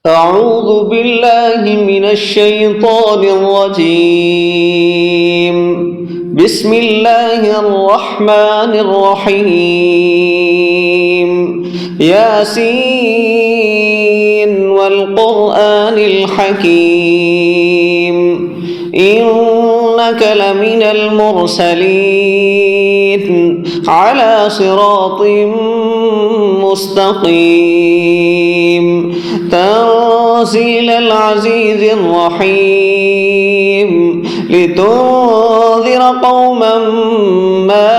أعوذ بالله من الشيطان الرجيم. بسم الله الرحمن الرحيم. ياسين والقرآن الحكيم إنك لمن المرسلين على صراط مستقيم تنزيل العزيز الرحيم لتنذر قوما ما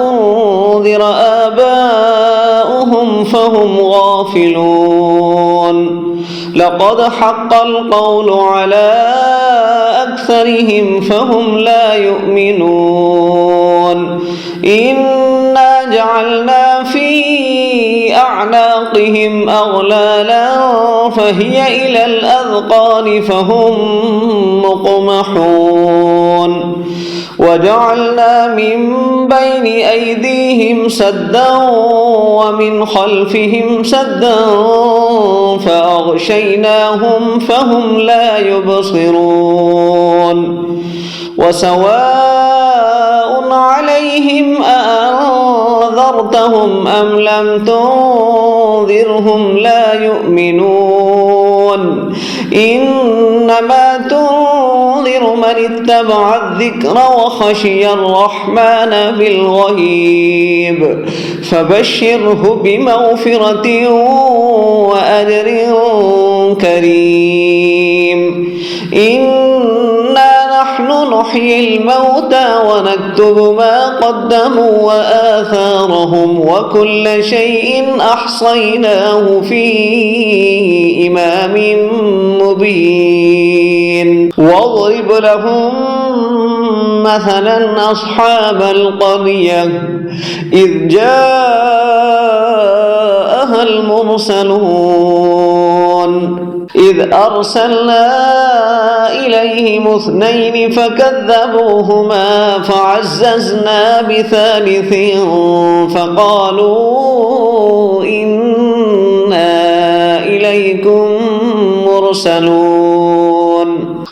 أنذر آباؤهم فهم غافلون. لقد حق القول على أكثرهم فهم لا يؤمنون. إنا جعلنا في أعناقهم أغلالا فهي إلى الأذقان فهم مقمحون. وجعلنا من بين أيديهم سدا ومن خلفهم سدا فأغشيناهم فهم لا يبصرون. وسواء عليهم أأنذرتهم أم لم تنذرهم لا يؤمنون. إنما تنذر من اتبع الذكر وخشي الرحمن بالغيب فبشره بمغفرة وأجر كريم. إنا نحن نحيي الموتى ونكتب ما قدموا وآثارهم وكل شيء أحصيناه في إمام مبين. واضرب لهم مثلا أصحاب القرية إذ جاءها المرسلون إذ أرسلنا إليهم 2 فكذبوهما فعززنا بثالث فقالوا إنا إليكم مرسلون.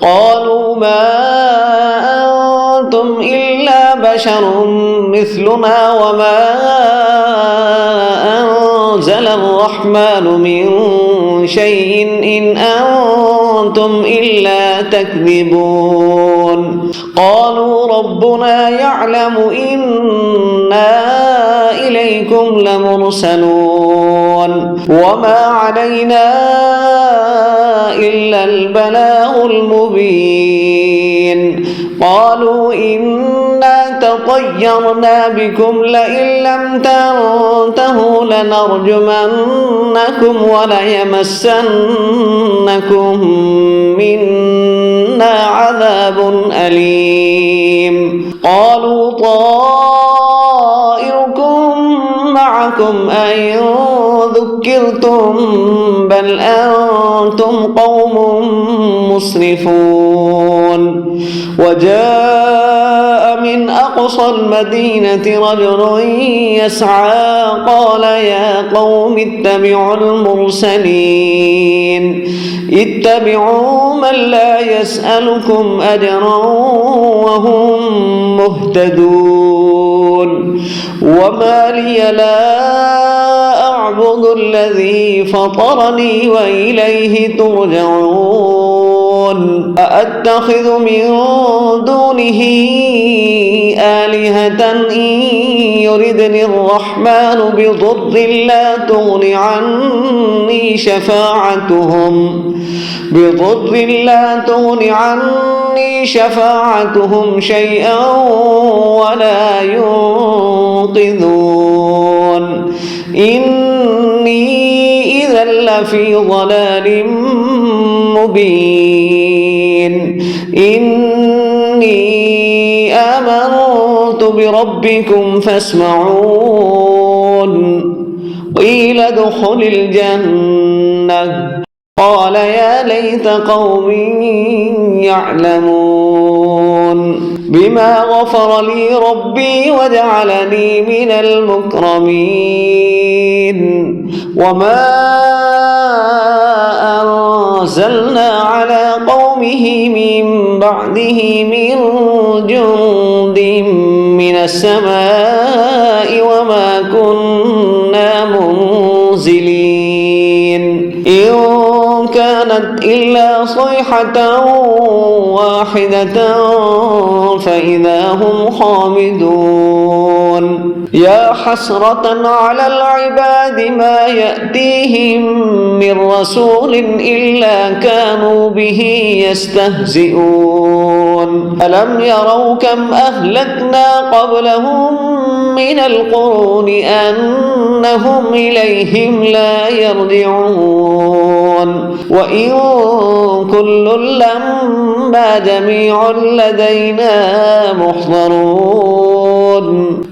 قالوا ما أنتم إلا بشر مثلنا وما أنزل الرحمن من شيء إن أنتم إلا تكذبون. قالوا ربنا يعلم إنا إليكم لمرسلون وما علينا إلا البلاغ المبين. قالوا إنا تطيرنا بكم لئن لم تنتهوا لنرجمنكم وليمسنكم منا عذاب أليم. قالوا طائركم معكم أئن ذكرتم بل أنتم قوم مسرفون. وجاء من أقصى المدينة رجل يسعى قال يا قوم اتبعوا المرسلين اتبعوا من لا يسألكم أجرا وهم مهتدون. وما لي لا أعبد الذي فطرني وإليه ترجعون. أأتخذ من دونه آلهة إن يردني الرحمن بضر لا تغن عني شفاعتهم شيئا ولا ينقذون. إني إذا لفي ضلال مبين. إني آمنت بربكم فاسمعون. قيل ادخل الجنة قال يا ليت قومي يعلمون. بما غفر لي ربي وجعلني من المكرمين. وما أرسلنا على قومه من بعده من جند من السماء وما كنا منزلين إن كانت إلا صيحة واحدة فإذا هم خامدون يا حسرة على العباد ما يأتيهم من رسول إلا كانوا به يستهزئون ألم يروا كم أهلكنا قبلهم من القرون أنهم إليهم لا يرجعون وإن كل لما جميع لدينا محضرون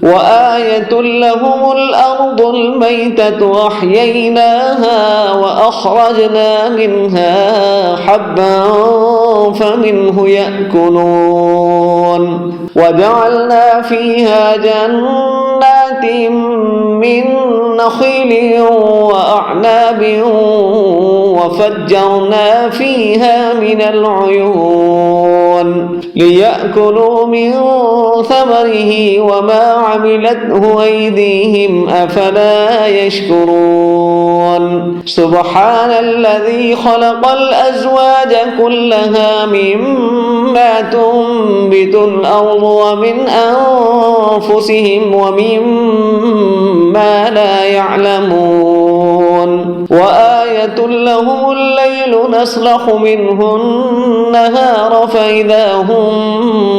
وآية لهم الأرض الميتة وأحييناها وأخرجنا منها حبا فمنه يأكلون وجعلنا فيها جنات من نخيل وأعناب وفجرنا فيها من العيون ليأكلوا من ثمره وما عملته أيديهم أفلا يشكرون سبحان الذي خلق الأزواج كلها مما تنبت الأرض ومن أنفسهم ومما لا يعلمون وآية لهم الليل نسلخ منه النهار فإذا هم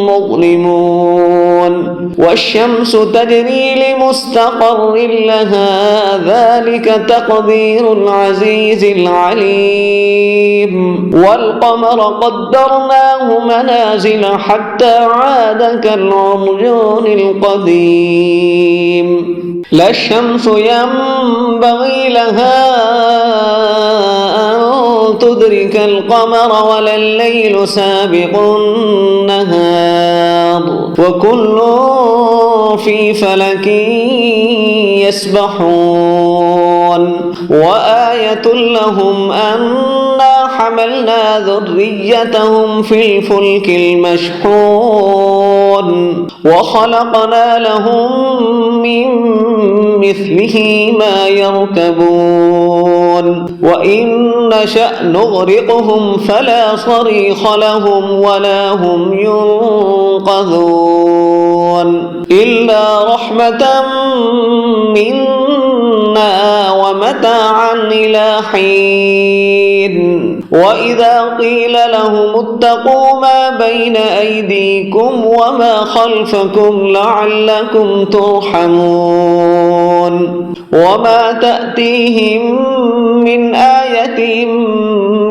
مظلمون والشمس تجري لمستقر لها ذلك تقدير العزيز العليم والقمر قدرناه منازل حتى عاد كالعرجون القديم لا الشمس ينبغي لها أن تدرك القمر ولا الليل سابق النهار وكل في فلك يسبحون وآية لهم أنا حملنا ذريتهم في الفلك المشحون وخلقنا لهم من مثله ما يركبون وإن نشأ نغرقهم فلا صريخ لهم ولا هم ينقذون إلا رحمة منا ومتاعا إلى حين وإذا قيل لهم اتقوا ما بين أيديكم وما خلفكم لعلكم ترحمون وما تأتيهم من آية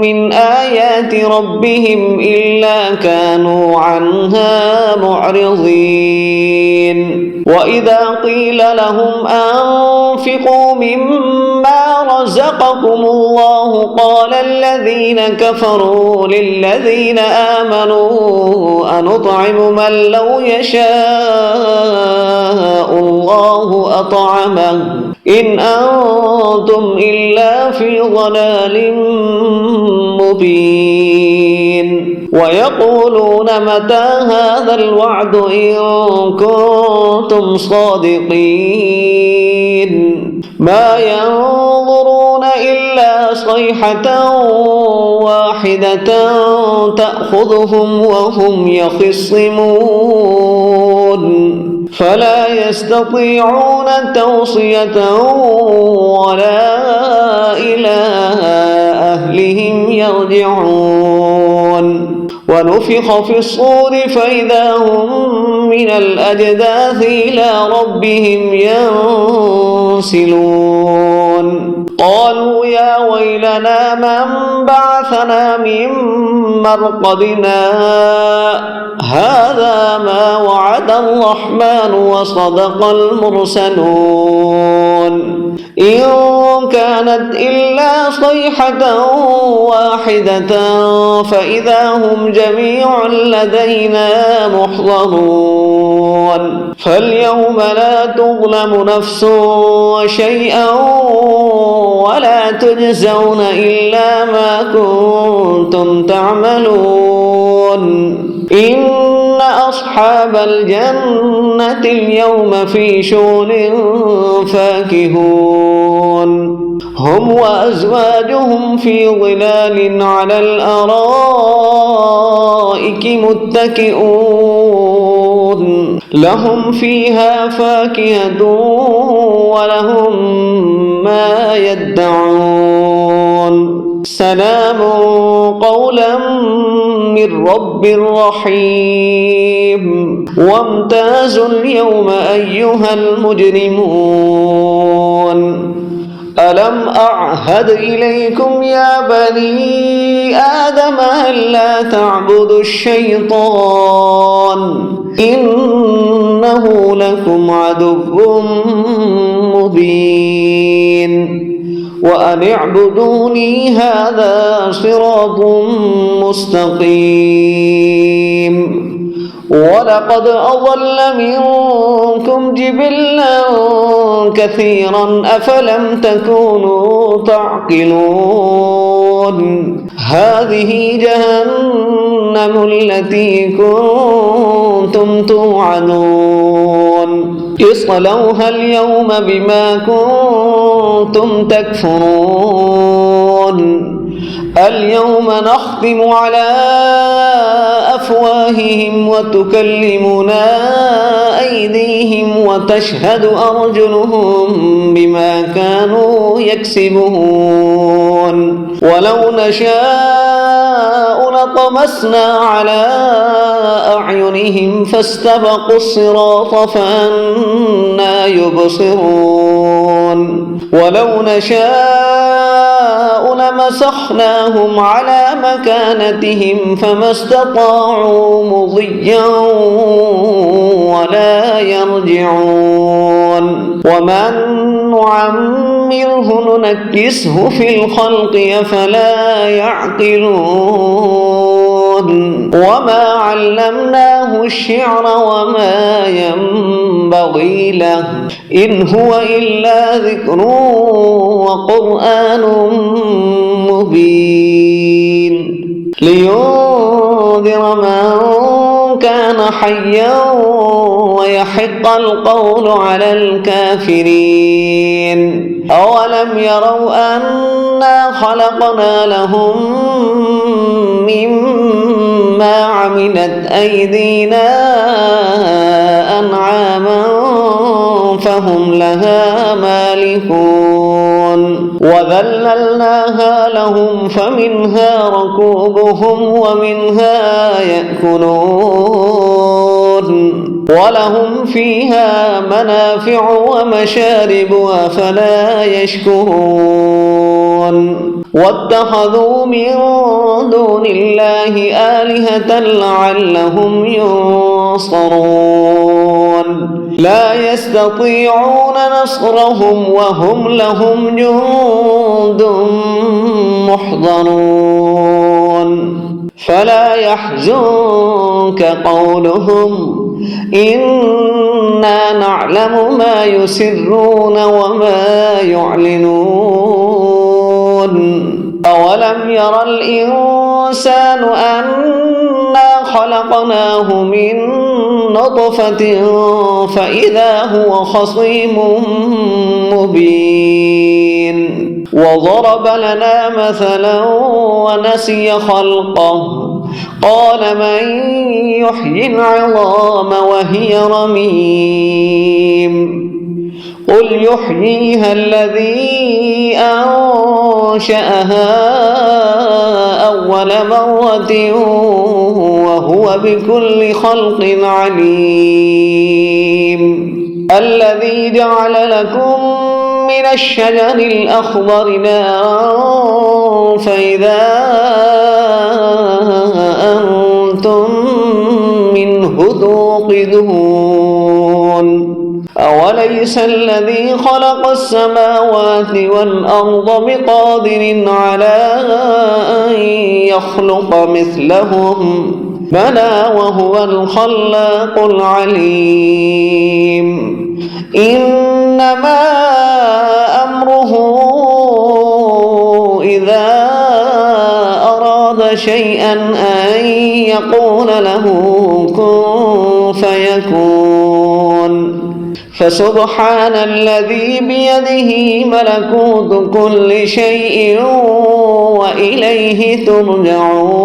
من آيات ربهم إلا كانوا عنها معرضين وإذا قيل لهم أنفقوا مما رزقكم الله قال الذين كفروا للذين آمنوا أنطعم من لو يشاء الله أطعمه إن أنتم إلا في ضلال مبين ويقولون متى هذا الوعد إن كنتم صادقين ما ينظرون إلا صيحة واحدة تأخذهم وهم يخصمون فلا يستطيعون توصية ولا إلى أهلهم يرجعون ونفخ في الصور فإذا هم من الأجداث إلى ربهم ينسلون قالوا يا ويلنا من بعثنا من مرقدنا هذا ما وعد الرحمن وصدق المرسلون إن كانت إلا صيحة واحدة فإذا هم جميع لدينا محضرون فاليوم لا تظلم نفس شيئا ولا تجزون إلا ما كنتم يعملون إن أصحاب الجنة اليوم في شغل فاكهون هم وأزواجهم في ظلال على الأرائك متكئون لهم فيها فاكهة ولهم ما يدعون سلام قولا من رب رحيم وامتازوا اليوم أيها المجرمون ألم أعهد إليكم يا بني آدم ألا تعبدوا الشيطان إنه لكم عدو مبين وأن اعبدوني هذا صراط مستقيم ولقد أضل منكم جبلا كثيرا أفلم تكونوا تعقلون هذه جهنم التي كنتم توعدون اصلوها اليوم بما كنتم تكفرون اليوم نختم على أفواههم وتكلمنا أيديهم وتشهد أرجلهم بما كانوا يكسبون ولو نشاء لطمسنا على أعينهم فاستبقوا الصراط فأنى يبصرون ولو نشاء لمسخناهم على مكانتهم فما استطاعوا مضيا ولا يرجعون ومن نعمره ننكسه في الخلق أفلا يعقلون وما علمناه الشعر وما ينبغي له إن هو إلا ذكر وقرآن مبين لينذر من كان حيا ويحق القول على الكافرين أولم يروا أنا خلقنا لهم مما عملت أيدينا أنعاما فهم لها مالكون وذللناها لهم فمنها ركوبهم ومنها يأكلون ولهم فيها منافع ومشارب أفلا يشكرون واتخذوا من دون الله آلهة لعلهم ينصرون لا يستطيعون نصرهم وهم لهم جند محضرون فلا يحزنك قولهم إنا نعلم ما يسرون وما يعلنون أولم ير الإنسان أنا خلقناه من نطفة فإذا هو خصيم مبين وضرب لنا مثلا ونسي خلقه قال من يحيي العظام وهي رميم قل يحييها الذي أنشأها أول مرة وهو بكل خلق عليم الذي جعل لكم من الشجر الأخضر نارا فإذا أنتم منه توقدون أوليس الذي خلق السماوات والأرض بقادر على أن يخلق مثلهم بلى وهو الخلاق العليم إنما أمره إذا أراد شيئا أن يقول له كن فيكون. فسبحان الذي بيده ملكوت كل شيء وإليه ترجعون.